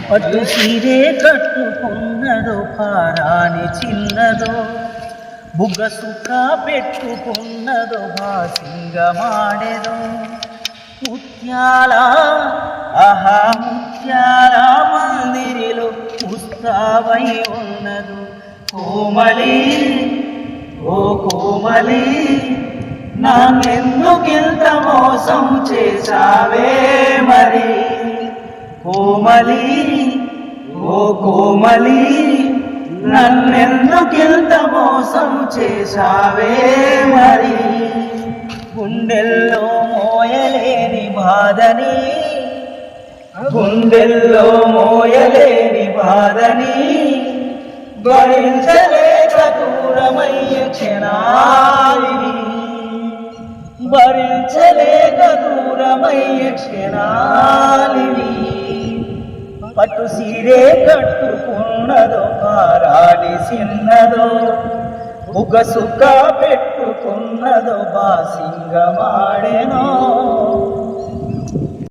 పట్టు సీరే కట్టుకున్నదో పారాని చిన్నదో బుగ్గ సుక్క పెట్టుకున్నదో బాసింగమాడెదో ముత్యాల ఆహా ముత్యాల మందిరిలో ముస్తాబై ఉన్నదు కోమలి ఓ కోమలి నన్నెందుకింత మోసం చేశావే మరి కోమలి ఓ కోమలి నన్నెందుకింత మోసం చేశావే మరి గుండెల్లో మోయలేని బాధని గుండెల్లో మోయలేని బాధని భరించలేక దూరమయ్య క్షణాలిని భరించలేక దూరమయ్య క్షణాలిని పట్టు సీరే కట్టుకున్నదో పారాడి చిన్నదో బుగ్గ సుక్క పెట్టుకున్నదో బాసింగమాడెనో